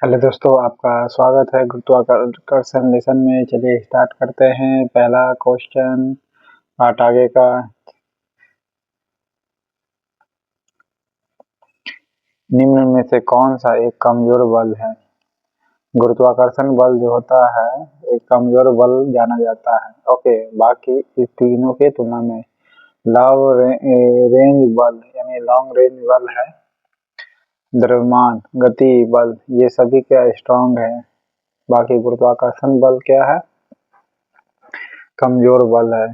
Hello दोस्तों, आपका स्वागत है गुरुत्वाकर्षण लेसन में। चलिए स्टार्ट करते हैं। पहला क्वेश्चन पार्ट आगे का। निम्न में से कौन सा एक कमजोर बल है? गुरुत्वाकर्षण बल जो होता है एक कमजोर बल जाना जाता है। ओके, बाकी इस तीनों के तुलना में रेंज बल यानी लॉन्ग रेंज बल है, द्रव्यमान गति बल, ये सभी क्या स्ट्रांग है। बाकी गुरुत्वाकर्षण बल क्या है? कमजोर बल है।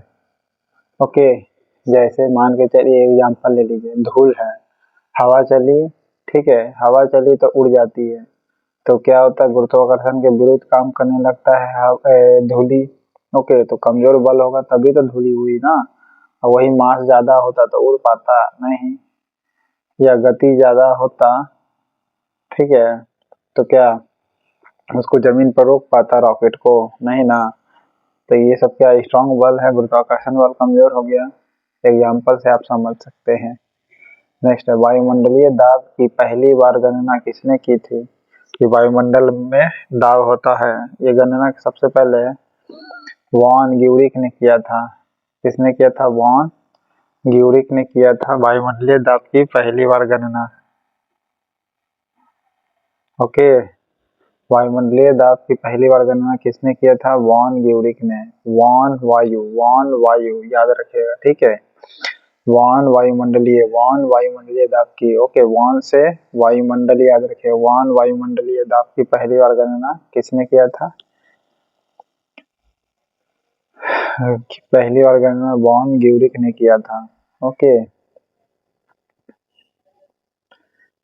ओके, जैसे मान के चलिए एग्जांपल ले लीजिए, धूल है, हवा चली, ठीक है, हवा चली तो उड़ जाती है, तो क्या होता है? गुरुत्वाकर्षण के विरुद्ध काम करने लगता है धूली। ओके, तो कमजोर बल होगा तभी तो धूली हुई ना। और वही मास ज्यादा होता तो उड़ पाता नहीं, या गति ज्यादा होता, ठीक है, तो क्या उसको जमीन पर रोक पाता रॉकेट को? नहीं ना। तो ये सब क्या स्ट्रांग बल है, गुरुत्वाकर्षण बल कमजोर हो गया। एग्जाम्पल से आप समझ सकते हैं। नेक्स्ट है, वायुमंडलीय दाब की पहली बार गणना किसने की थी? कि वायुमंडल में दाब होता है, ये गणना सबसे पहले वॉन ग्यूरिक ने किया था। किसने किया था? वॉन ग्यूरिक ने किया था वायुमंडलीय दाब की पहली बार गणना। ओके, वायुमंडलीय दाब की पहली बार गणना किसने किया था? वॉन ग्यूरिक ने। वॉन वायु याद रखिएगा, ठीक है। वॉन वायुमंडलीय दाब की। ओके, वॉन से वायुमंडल याद रखिए। वॉन वायुमंडलीय दाब की पहली बार गणना किसने किया था? पहली बार गणना वॉन ग्यूरिक ने किया था। ओके,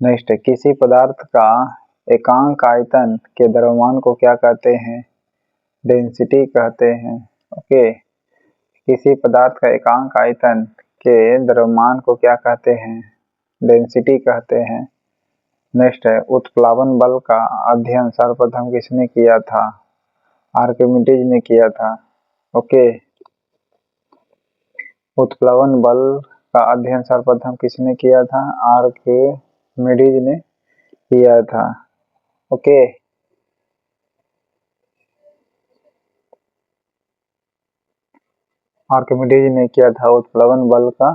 नेक्स्ट है, किसी पदार्थ का एकांक आयतन के द्रव्यमान को क्या कहते हैं? डेंसिटी कहते हैं। ओके, किसी पदार्थ का एकांक आयतन के द्रव्यमान को क्या कहते हैं? डेंसिटी कहते हैं। नेक्स्ट है, उत्प्लावन बल का अध्ययन सर्वप्रथम किसने किया था? आर्किमिडीज ने किया था। ओके, उत्प्लवन बल का अध्ययन सर्वप्रथम किसने किया था? आर्किमिडीज ने किया था। ओके, आर्किमिडीज ने किया था उत्प्लवन बल का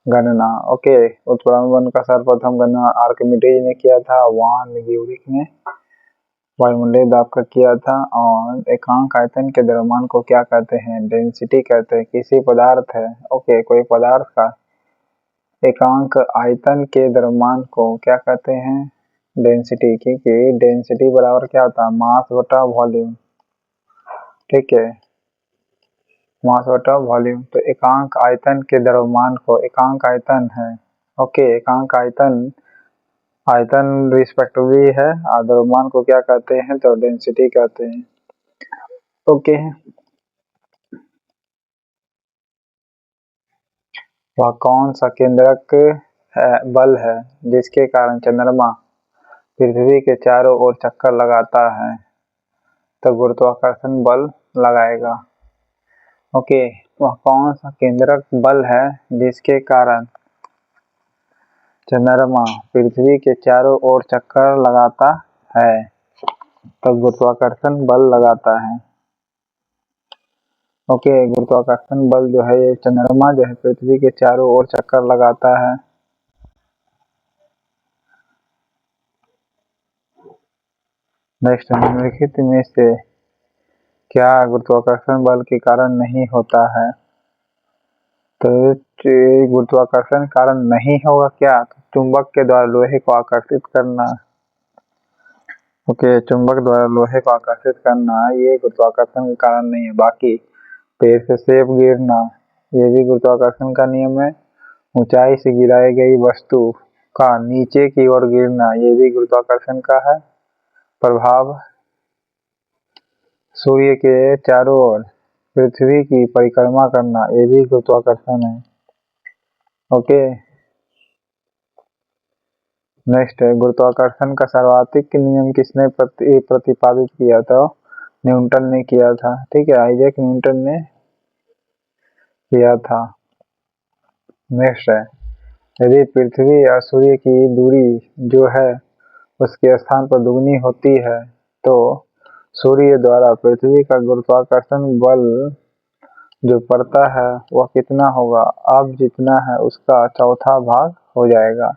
गणना। ओके, उत्प्लवन बल का सर्वप्रथम गणना आर्किमिडीज ने किया था। वॉन ग्यूरिक ने वायुमंडलीय दाब का किया था। और एकांक आयतन के द्रव्यमान को क्या कहते हैं? डेंसिटी कहते हैं। किसी पदार्थ है, ओके, कोई पदार्थ का एकांक आयतन के द्रव्यमान को क्या कहते हैं? डेंसिटी। क्योंकि डेंसिटी बराबर क्या होता है? मास बटा वॉल्यूम, ठीक है, मास बटा वॉल्यूम। तो एकांक आयतन के द्रव्यमान को, एकांक आयतन है, ओके, एकांक आयतन आयतन रिस्पेक्टिवली है, और द्रव्यमान को क्या कहते हैं? तो डेंसिटी कहते हैं। ओके, वह कौन सा केंद्रक बल है जिसके कारण चंद्रमा पृथ्वी के चारों ओर चक्कर लगाता है? तो गुरुत्वाकर्षण बल लगाएगा। ओके, वह कौन सा केंद्रक बल है जिसके कारण चंद्रमा पृथ्वी के चारों ओर चक्कर लगाता है? तो गुरुत्वाकर्षण बल लगाता है। ओके, गुरुत्वाकर्षण बल जो है ये चंद्रमा जो है पृथ्वी के चारों ओर चक्कर लगाता है। नेक्स्ट, निम्नलिखित में से क्या गुरुत्वाकर्षण बल के कारण नहीं होता है? तो गुरुत्वाकर्षण कारण नहीं होगा क्या? तो चुंबक के द्वारा लोहे को आकर्षित करना। ओके, चुंबक द्वारा लोहे को आकर्षित करना ये गुरुत्वाकर्षण के कारण नहीं है। बाकी पेड़ से सेब गिरना ये भी गुरुत्वाकर्षण का नियम है। ऊंचाई से गिराई गई वस्तु का नीचे की ओर गिरना ये भी गुरुत्वाकर्षण का है प्रभाव। सूर्य के चारों ओर पृथ्वी की परिक्रमा करना ये भी गुरुत्वाकर्षण है। ओके, नेक्स्ट है, गुरुत्वाकर्षण का सर्वाधिक नियम किसने प्रतिपादित किया था? न्यूटन ने किया था, ठीक है, आइजैक न्यूटन ने किया था। नेक्स्ट है, यदि पृथ्वी और सूर्य की दूरी जो है उसके स्थान पर दुगनी होती है तो सूर्य द्वारा पृथ्वी का गुरुत्वाकर्षण बल जो पड़ता है वह कितना होगा? अब जितना है उसका चौथा भाग हो जाएगा।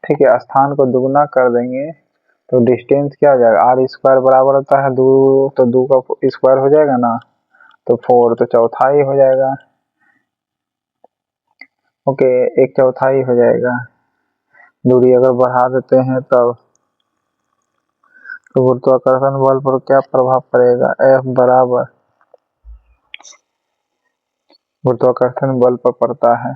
ठीक है, स्थान को दुगना कर देंगे तो डिस्टेंस क्या हो जाएगा? आर स्क्वायर बराबर होता है 2, तो 2 का स्क्वायर हो जाएगा ना, तो 4, तो चौथाई हो जाएगा। ओके, एक चौथाई हो जाएगा। दूरी अगर बढ़ा देते हैं तब तो गुरुत्वाकर्षण बल पर क्या प्रभाव पड़ेगा? F बराबर गुरुत्वाकर्षण बल पर पड़ता है।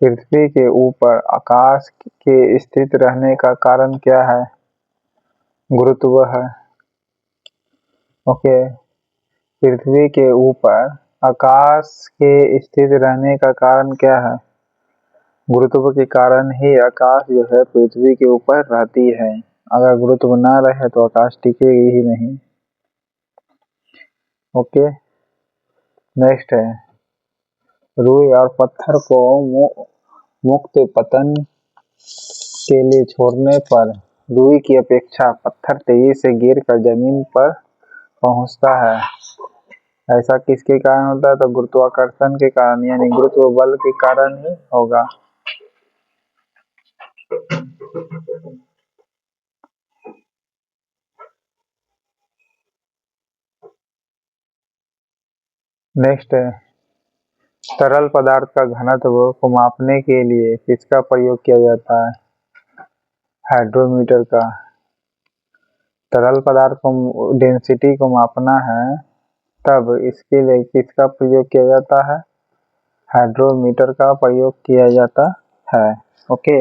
पृथ्वी के ऊपर आकाश के स्थित रहने का कारण क्या है? गुरुत्व है। ओके, पृथ्वी के ऊपर आकाश के स्थित रहने का कारण क्या है? गुरुत्व के कारण ही आकाश जो है पृथ्वी के ऊपर रहती है। अगर गुरुत्व ना रहे तो आकाश टिकेगी ही नहीं। ओके, नेक्स्ट है रुई और पत्थर को मुक्त पतन के लिए छोड़ने पर रुई की अपेक्षा पत्थर तेजी से गिरकर जमीन पर पहुंचता है। ऐसा किसके कारण होता है? तो गुरुत्वाकर्षण के कारण, यानी गुरुत्व बल के कारण ही होगा। नेक्स्ट है तरल पदार्थ का घनत्व को मापने के लिए किसका प्रयोग किया जाता है? हाइड्रोमीटर का। तरल पदार्थ को डेंसिटी को मापना है तब इसके लिए किसका प्रयोग किया जाता है? हाइड्रोमीटर का प्रयोग किया जाता है। ओके,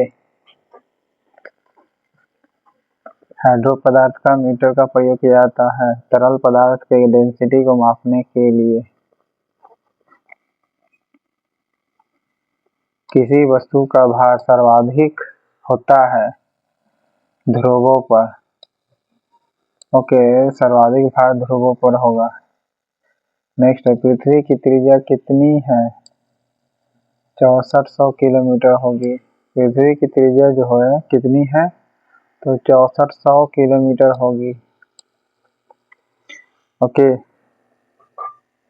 हाइड्रो पदार्थ का मीटर का प्रयोग किया जाता है तरल पदार्थ के डेंसिटी को मापने के लिए। किसी वस्तु का भार सर्वाधिक होता है ध्रुवों पर। ओके, सर्वाधिक भार ध्रुवों पर होगा। नेक्स्ट है पृथ्वी की त्रिज्या कितनी है? 6400 किलोमीटर होगी। पृथ्वी की त्रिज्या जो है कितनी है? तो 6400 किलोमीटर होगी। ओके,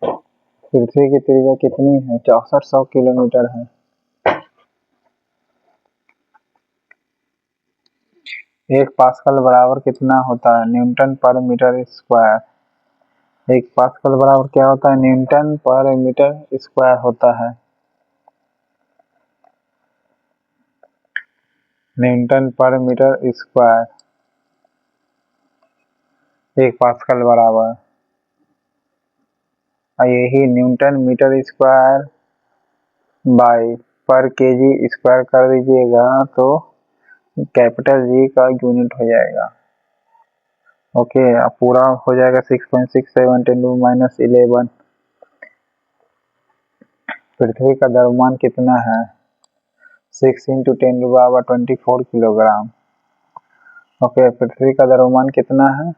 पृथ्वी की त्रिज्या कितनी है? 6400 किलोमीटर है। 1 पास्कल बराबर कितना होता है? न्यूटन पर मीटर स्क्वायर। 1 पास्कल बराबर क्या होता है? न्यूटन पर मीटर स्क्वायर होता है। न्यूटन पर मीटर स्क्वायर 1 पास्कल बराबर, यही न्यूटन मीटर स्क्वायर बाई पर केजी स्क्वायर कर दीजिएगा तो कैपिटल जी का यूनिट हो जाएगा। ओके, अब पूरा हो जाएगा 6.67 × -11। पृथ्वी का द्रव्यमान कितना है? 6 × 10⁻24 किलोग्राम। ओके, पृथ्वी का द्रव्यमान कितना है?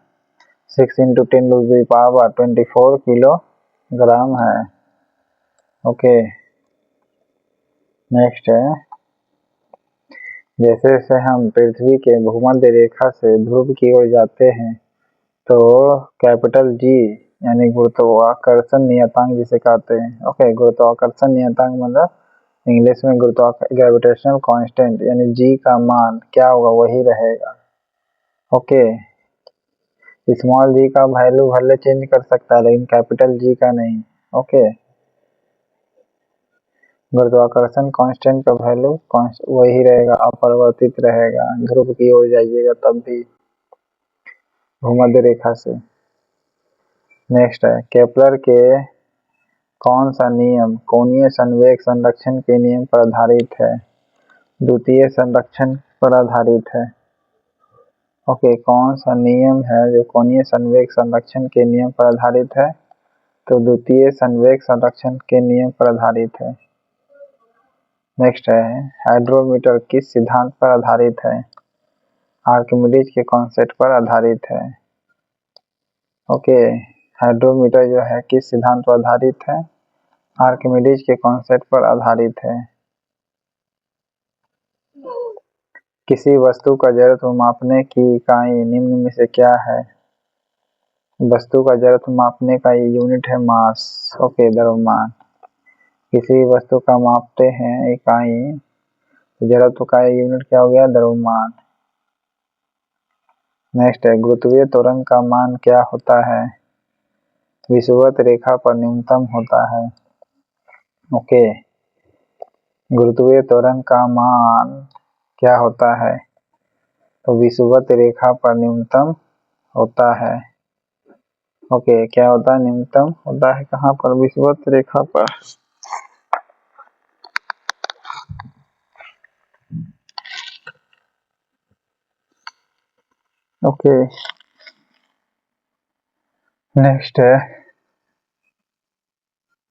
6 × 10⁻24 किलोग्राम है। ओके, नेक्स्ट है जैसे जैसे हम पृथ्वी के भूमध्य रेखा से ध्रुव की ओर जाते हैं तो कैपिटल जी यानी गुरुत्वाकर्षण नियतांक जिसे कहते हैं। ओके, गुरुत्वाकर्षण नियतांक मतलब इंग्लिश में ग्रेविटेशनल कांस्टेंट यानी जी का मान क्या होगा? वही रहेगा। ओके, स्मॉल जी का वैल्यू भले चेंज कर सकता है लेकिन कैपिटल जी का नहीं। ओके, गुरुत्वाकर्षण कांस्टेंट का वैल्यू वही रहेगा, अपरिवर्तित रहेगा। ध्रुव की ओर जाइएगा तब भी भूमध्य रेखा से। नेक्स्ट है केपलर के कौन सा नियम कोणीय संवेग संरक्षण के नियम पर आधारित है? द्वितीय संरक्षण पर आधारित है। ओके, कौन सा नियम है जो कोणीय संवेग संरक्षण के नियम पर आधारित है? तो द्वितीय संवेग संरक्षण के नियम पर आधारित है। नेक्स्ट है हाइड्रोमीटर किस सिद्धांत पर आधारित है? आर्किमिडीज के कॉन्सेप्ट पर आधारित है। ओके, हाइड्रोमीटर जो है किस सिद्धांत पर आधारित है? आर्किमिडीज के कॉन्सेप्ट पर आधारित है। किसी वस्तु का जड़त्व मापने की इकाई निम्न में से क्या है? वस्तु का जड़त्व मापने का यूनिट है मास। ओके, द्रव्यमान। किसी वस्तु का मापते हैं इकाई, जड़त्व का यूनिट क्या हो गया? द्रव्यमान। नेक्स्ट है, गुरुत्वीय त्वरण का मान क्या होता है? विषुवत रेखा पर न्यूनतम होता है। ओके, गुरुत्वीय त्वरण का मान क्या होता है? तो विषुवत रेखा पर न्यूनतम होता है। ओके, क्या होता है? न्यूनतम होता है कहाँ पर? विषुवत रेखा पर। ओके, नेक्स्ट है,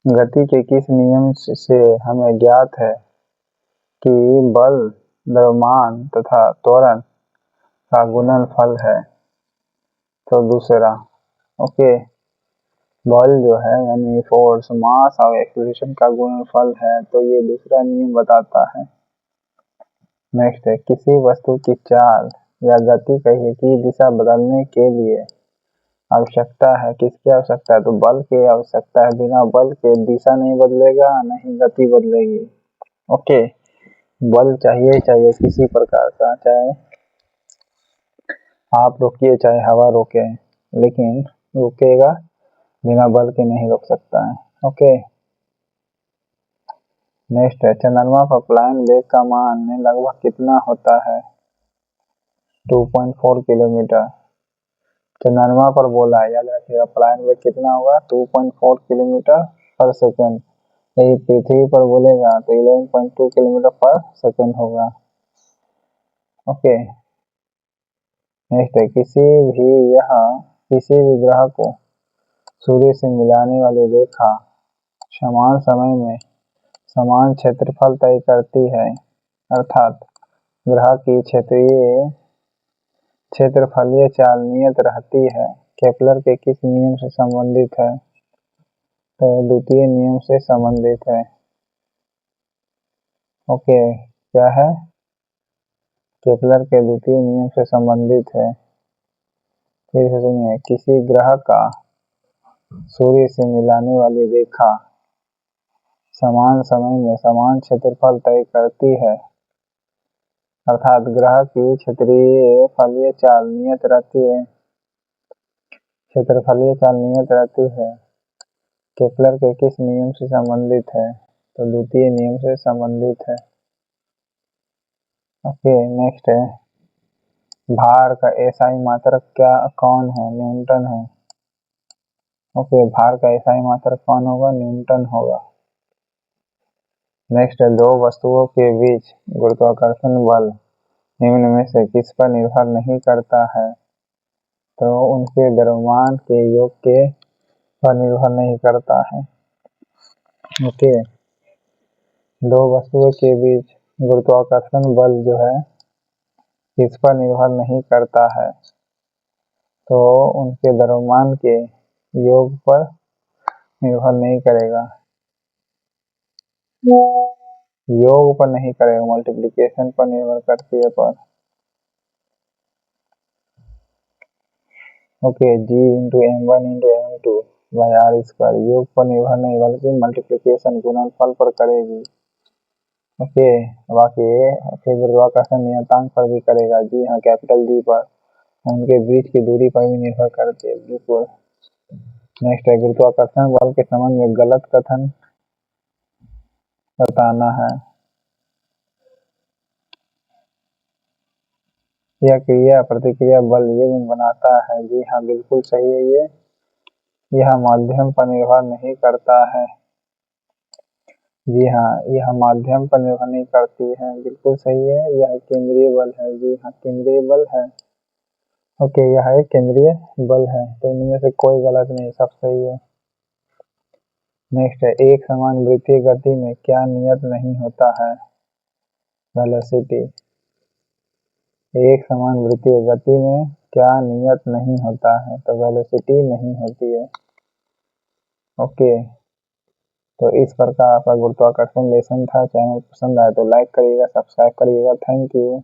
गति के किस नियम से हमें ज्ञात है कि बल, द्रव्यमान तथा त्वरण का गुणनफल है? तो दूसरा। ओके, बल जो है यानी फोर्स, मास और एक्सीलरेशन का गुणनफल है, तो ये दूसरा नियम बताता है। नेक्स्ट है, किसी वस्तु की चाल या गति कहिए की दिशा बदलने के लिए आवश्यकता है, किसकी आवश्यकता है? तो बल की आवश्यकता है। बिना बल के दिशा नहीं बदलेगा, नहीं गति बदलेगी। ओके, बल चाहिए किसी प्रकार का, चाहे आप रोकिए चाहे हवा रोके, लेकिन रुकेगा बिना बल के नहीं रोक सकता है। ओके, नेक्स्ट है, चंद्रमा पर पलायन वेग का मान में लगभग कितना होता है? 2.4 किलोमीटर। चंद्रमा पर बोला है, याद रखिएगा, पलायन वेग कितना होगा? 2.4 किलोमीटर पर सेकेंड। यही पृथ्वी पर बोलेगा तो 11.2 किलोमीटर पर सेकेंड होगा। ओके, नेक्स्ट है, किसी भी ग्रह को सूर्य से मिलाने वाली रेखा समान समय में समान क्षेत्रफल तय करती है, अर्थात ग्रह की क्षेत्रफलीय चाल नियत रहती है। केपलर के किस नियम से संबंधित है? तो द्वितीय नियम से संबंधित है। ओके, क्या है? केपलर के द्वितीय नियम से संबंधित है। फिर से सुनिए, किसी ग्रह का सूर्य से मिलाने वाली रेखा समान समय में समान क्षेत्रफल तय करती है, अर्थात ग्रह की क्षेत्रफलीय चाल नियत रहती है। क्षेत्रफलीय चाल नियत रहती है। केपलर के किस नियम से संबंधित है? तो द्वितीय नियम से संबंधित है। ओके, नेक्स्ट है, भार का एसआई मात्रक कौन है? न्यूटन है। ओके, भार का एसआई मात्रक कौन होगा? न्यूटन होगा। नेक्स्ट है, दो वस्तुओं के बीच गुरुत्वाकर्षण बल निम्न में से किस पर निर्भर नहीं करता है? तो उनके द्रव्यमान के योग के पर निर्भर नहीं करता है। ओके, दो वस्तुओं के बीच गुरुत्वाकर्षण बल जो है किस पर निर्भर नहीं करता है? तो उनके द्रव्यमान के योग पर निर्भर नहीं करेगा, योग पर नहीं करेगा, मल्टीप्लिकेशन पर निर्भर करती है पर। Okay, G into m1 into m2 by R square, योग पर निर्भर नहीं बल्कि मल्टीप्लिकेशन गुणनफल पर करेगी। ओके, बाकी फिर गुरुत्वाकर्षण नियतांक पर भी करेगा। जी हाँ, कैपिटल जी पर, उनके बीच की दूरी पर भी निर्भर करती है, बिल्कुल। नेक्स्ट है, गुरुत्वाकर्षण बल के संबंध में गलत कथन बताना है। यह क्रिया प्रतिक्रिया बल युग्म बनाता है। जी हाँ, बिल्कुल सही है ये। यह माध्यम पर निर्भर नहीं करता है। जी हाँ, यह माध्यम पर निर्भर नहीं करती है, बिल्कुल सही है। यह केंद्रीय बल है। जी हाँ, केंद्रीय बल है। ओके, यह एक केंद्रीय बल है, तो इनमें से कोई गलत नहीं, सब सही है। नेक्स्ट है, एक समान वृत्तीय गति में क्या नियत नहीं होता है? वेलोसिटी। एक समान वृत्तीय गति में क्या नियत नहीं होता है? तो वेलोसिटी नहीं होती है। ओके, तो इस प्रकार आपका गुरुत्वाकर्षण लेसन था। चैनल पसंद आए तो लाइक करिएगा, सब्सक्राइब करिएगा। Thank you.